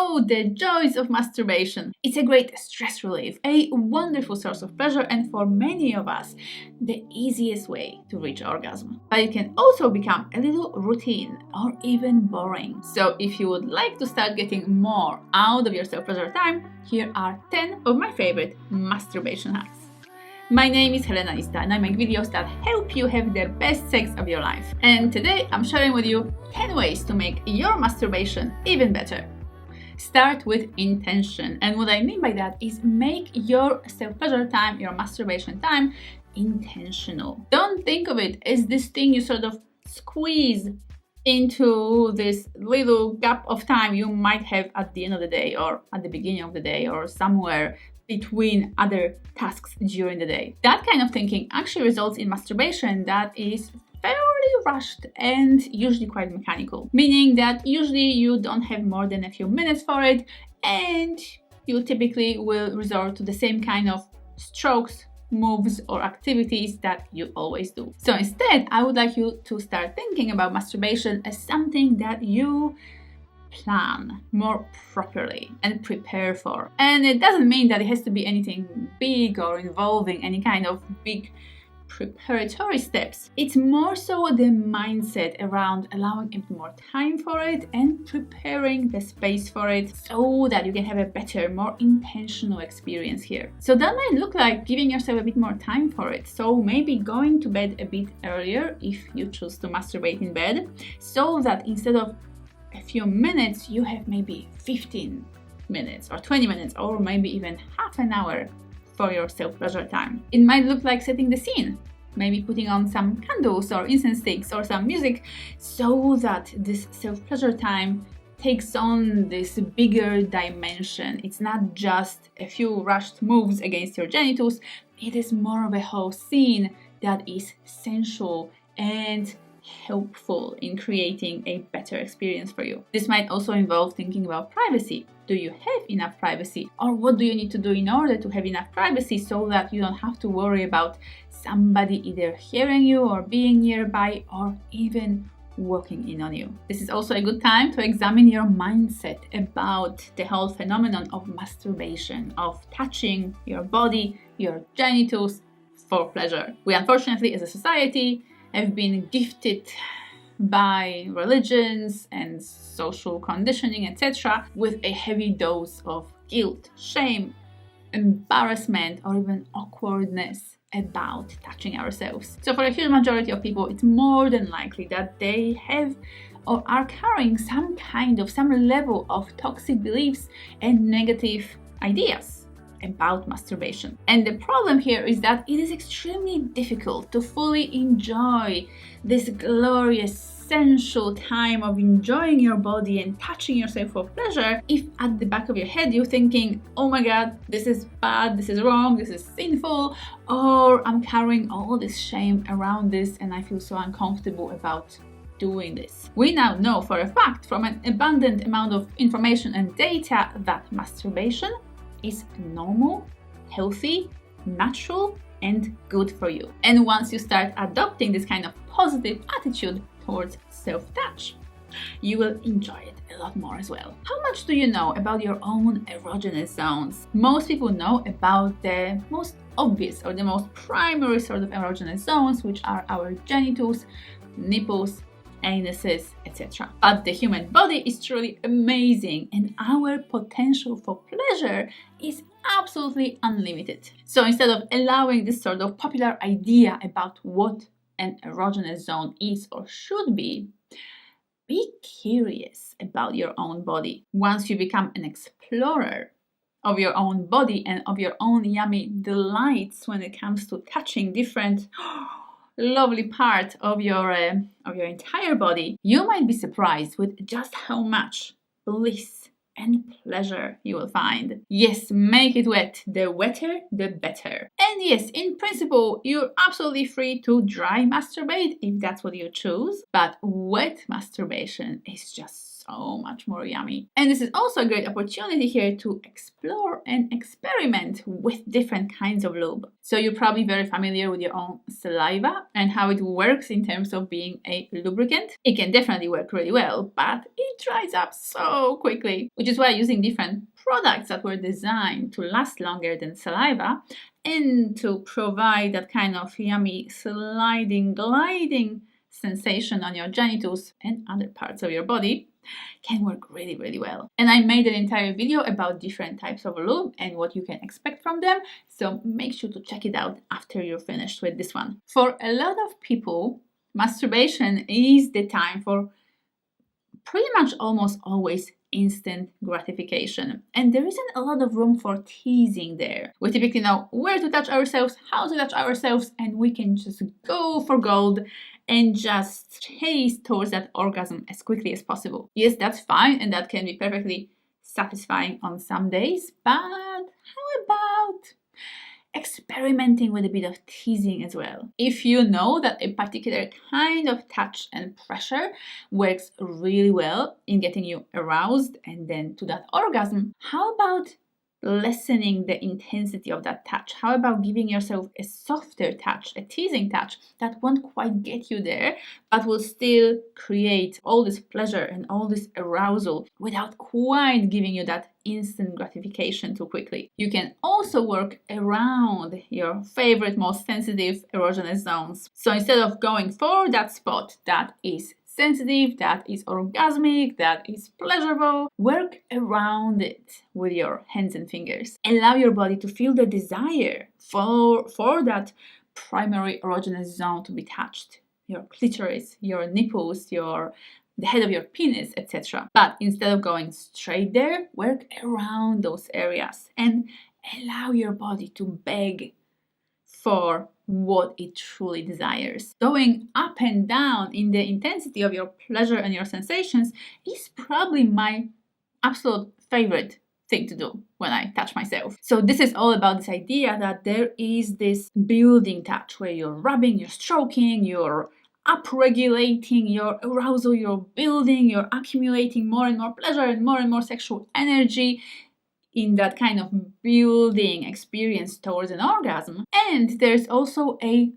Oh, the joys of masturbation. It's a great stress relief, a wonderful source of pleasure, and for many of us, the easiest way to reach orgasm. But it can also become a little routine or even boring. So if you would like to start getting more out of your self-pleasure time, here are 10 of my favorite masturbation hacks. My name is Helena Nista and I make videos that help you have the best sex of your life. And today I'm sharing with you 10 ways to make your masturbation even better. Start with intention, and what I mean by that is make your self-pleasure time, your masturbation time, intentional. Don't think of it as this thing you sort of squeeze into this little gap of time you might have at the end of the day or at the beginning of the day or somewhere between other tasks during the day. That kind of thinking actually results in masturbation that is fairly rushed and usually quite mechanical, meaning that usually you don't have more than a few minutes for it and you typically will resort to the same kind of strokes, moves or activities that you always do. So instead, I would like you to start thinking about masturbation as something that you plan more properly and prepare for. And it doesn't mean that it has to be anything big or involving any kind of big preparatory steps. It's more so the mindset around allowing a bit more time for it and preparing the space for it so that you can have a better, more intentional experience here. So that might look like giving yourself a bit more time for it. So maybe going to bed a bit earlier if you choose to masturbate in bed, so that instead of a few minutes, you have maybe 15 minutes or 20 minutes or maybe even half an hour for your self-pleasure time. It might look like setting the scene, maybe putting on some candles or incense sticks or some music so that this self-pleasure time takes on this bigger dimension. It's not just a few rushed moves against your genitals, it is more of a whole scene that is sensual and helpful in creating a better experience for you. This might also involve thinking about privacy. Do you have enough privacy? Or what do you need to do in order to have enough privacy so that you don't have to worry about somebody either hearing you or being nearby or even walking in on you? This is also a good time to examine your mindset about the whole phenomenon of masturbation, of touching your body, your genitals for pleasure. We unfortunately as a society have been gifted by religions and social conditioning, etc., with a heavy dose of guilt, shame, embarrassment, or even awkwardness about touching ourselves. So for a huge majority of people, it's more than likely that they have or are carrying some level of toxic beliefs and negative ideas about masturbation. And the problem here is that it is extremely difficult to fully enjoy this glorious sensual time of enjoying your body and touching yourself for pleasure if at the back of your head you're thinking, oh my god, this is bad, this is wrong, this is sinful, or I'm carrying all this shame around this and I feel so uncomfortable about doing this. We now know for a fact from an abundant amount of information and data that masturbation is normal, healthy, natural, and good for you. And once you start adopting this kind of positive attitude towards self-touch, you will enjoy it a lot more as well. How much do you know about your own erogenous zones? Most people know about the most obvious or the most primary sort of erogenous zones, which are our genitals, nipples, anuses, etc. But the human body is truly amazing and our potential for pleasure is absolutely unlimited. So instead of allowing this sort of popular idea about what an erogenous zone is or should be curious about your own body. Once you become an explorer of your own body and of your own yummy delights when it comes to touching different lovely part of your entire body, you might be surprised with just how much bliss and pleasure you will find. Yes, make it wet. The wetter, the better. And yes, in principle, you're absolutely free to dry masturbate if that's what you choose, but wet masturbation is just so much more yummy. And this is also a great opportunity here to explore and experiment with different kinds of lube. So you're probably very familiar with your own saliva and how it works in terms of being a lubricant. It can definitely work really well, but it dries up so quickly, which is why using different products that were designed to last longer than saliva and to provide that kind of yummy sliding, gliding sensation on your genitals and other parts of your body can work really, really well. And I made an entire video about different types of lube and what you can expect from them, so make sure to check it out after you're finished with this one. For a lot of people, masturbation is the time for pretty much almost always instant gratification, and there isn't a lot of room for teasing there. We typically know where to touch ourselves, how to touch ourselves, and we can just go for gold and just chase towards that orgasm as quickly as possible. Yes, that's fine, and that can be perfectly satisfying on some days, but how about experimenting with a bit of teasing as well? If you know that a particular kind of touch and pressure works really well in getting you aroused and then to that orgasm, how about lessening the intensity of that touch? How about giving yourself a softer touch, a teasing touch that won't quite get you there, but will still create all this pleasure and all this arousal without quite giving you that instant gratification too quickly? You can also work around your favorite, most sensitive erogenous zones. So instead of going for that spot that is sensitive, that is orgasmic, that is pleasurable, work around it with your hands and fingers. Allow your body to feel the desire for that primary erogenous zone to be touched. Your clitoris, your nipples, the head of your penis, etc. But instead of going straight there, work around those areas and allow your body to beg for what it truly desires. Going up and down in the intensity of your pleasure and your sensations is probably my absolute favorite thing to do when I touch myself. So this is all about this idea that there is this building touch where you're rubbing, you're stroking, you're upregulating your arousal, you're building, you're accumulating more and more pleasure and more sexual energy in that kind of building experience towards an orgasm. And there's also a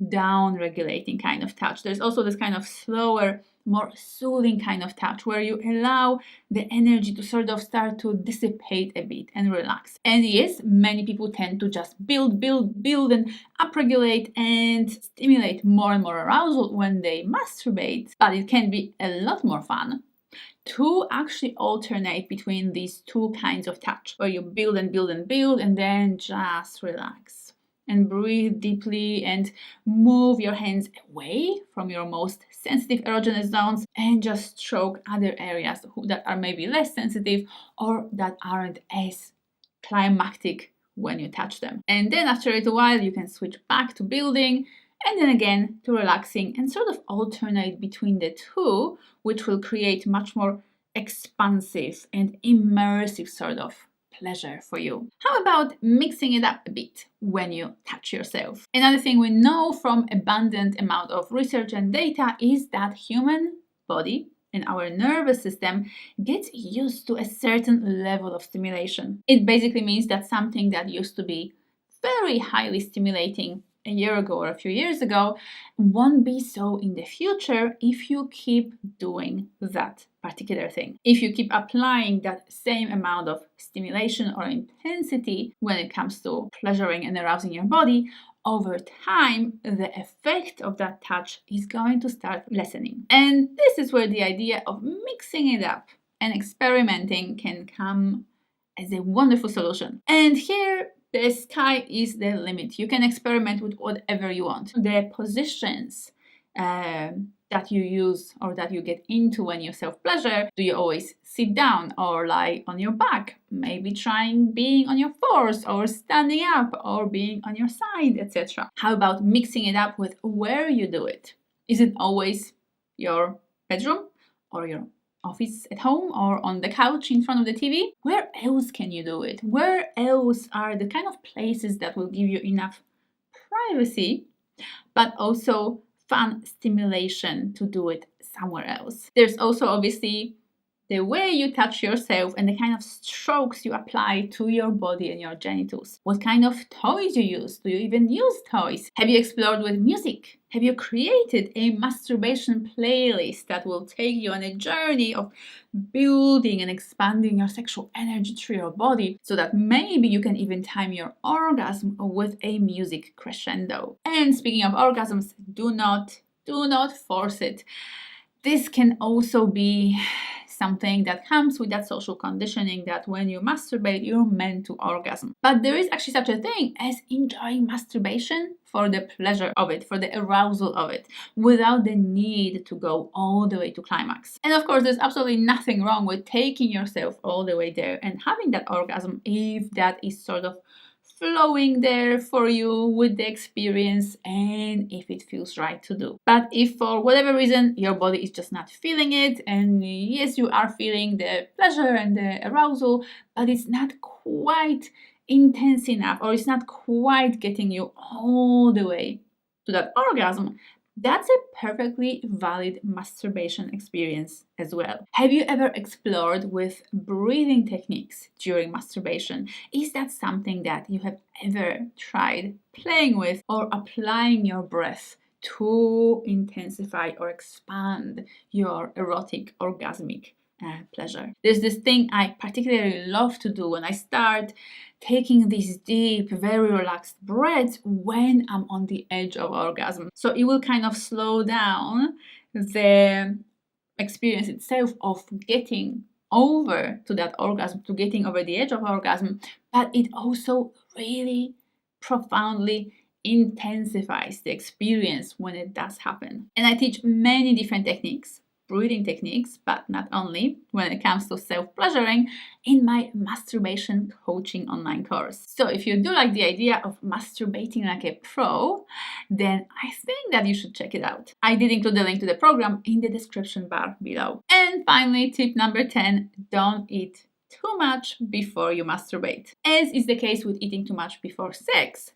down regulating kind of touch. There's also this kind of slower, more soothing kind of touch where you allow the energy to sort of start to dissipate a bit and relax. And yes, many people tend to just build and upregulate and stimulate more and more arousal when they masturbate, but it can be a lot more fun to actually alternate between these two kinds of touch, where you build and then just relax and breathe deeply and move your hands away from your most sensitive erogenous zones and just stroke other areas that are maybe less sensitive or that aren't as climactic when you touch them. And then after a little while you can switch back to building and then again to relaxing and sort of alternate between the two, which will create much more expansive and immersive sort of pleasure for you. How about mixing it up a bit when you touch yourself? Another thing we know from abundant amount of research and data is that human body and our nervous system gets used to a certain level of stimulation. It basically means that something that used to be very highly stimulating a year ago or a few years ago won't be so in the future if you keep doing that particular thing. If you keep applying that same amount of stimulation or intensity when it comes to pleasuring and arousing your body, over time, the effect of that touch is going to start lessening. And this is where the idea of mixing it up and experimenting can come as a wonderful solution. And here, the sky is the limit. You can experiment with whatever you want. The positions that you use or that you get into when you self-pleasure, do you always sit down or lie on your back? Maybe trying being on your fours or standing up or being on your side, etc. How about mixing it up with where you do it? Is it always your bedroom or your office at home or on the couch in front of the TV? Where else can you do it? Where else are the kind of places that will give you enough privacy, but also fun stimulation to do it somewhere else? There's also obviously the way you touch yourself and the kind of strokes you apply to your body and your genitals. What kind of toys you use? Do you even use toys? Have you explored with music? Have you created a masturbation playlist that will take you on a journey of building and expanding your sexual energy through your body so that maybe you can even time your orgasm with a music crescendo? And speaking of orgasms, do not force it. This can also be something that comes with that social conditioning that when you masturbate, you're meant to orgasm. But there is actually such a thing as enjoying masturbation for the pleasure of it, for the arousal of it, without the need to go all the way to climax. And of course, there's absolutely nothing wrong with taking yourself all the way there and having that orgasm if that is sort of flowing there for you with the experience and if it feels right to do. But if for whatever reason your body is just not feeling it, and yes, you are feeling the pleasure and the arousal, but it's not quite intense enough, or it's not quite getting you all the way to that orgasm, that's a perfectly valid masturbation experience as well. Have you ever explored with breathing techniques during masturbation? Is that something that you have ever tried playing with, or applying your breath to intensify or expand your erotic orgasmic pleasure? There's this thing I particularly love to do when I start taking these deep, very relaxed breaths when I'm on the edge of orgasm. So it will kind of slow down the experience itself of getting over to that orgasm, to getting over the edge of orgasm, but it also really profoundly intensifies the experience when it does happen. And I teach many different techniques, breathing techniques, but not only, when it comes to self-pleasuring, in my masturbation coaching online course. So if you do like the idea of masturbating like a pro, then I think that you should check it out. I did include the link to the program in the description bar below. And finally, tip number 10, don't eat too much before you masturbate. As is the case with eating too much before sex,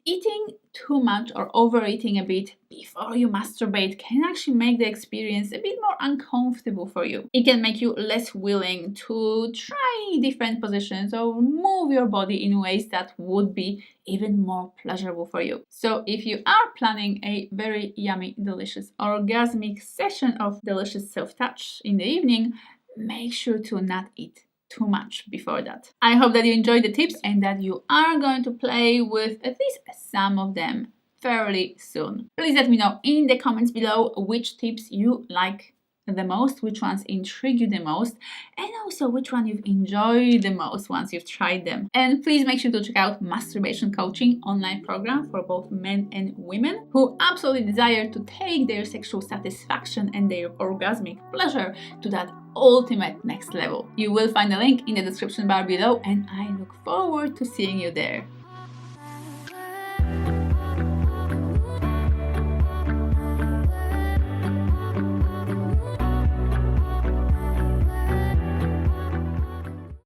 eating too much or overeating a bit before you masturbate can actually make the experience a bit more uncomfortable for you. It can make you less willing to try different positions or move your body in ways that would be even more pleasurable for you. So if you are planning a very yummy, delicious, orgasmic session of delicious self-touch in the evening, make sure to not eat too much before that. I hope that you enjoyed the tips and that you are going to play with at least some of them fairly soon. Please let me know in the comments below which tips you like the most, which ones intrigue you the most, and also which one you've enjoyed the most once you've tried them. And please make sure to check out Masturbation Coaching online program for both men and women who absolutely desire to take their sexual satisfaction and their orgasmic pleasure to that ultimate next level. You will find the link in the description bar below, and I look forward to seeing you there.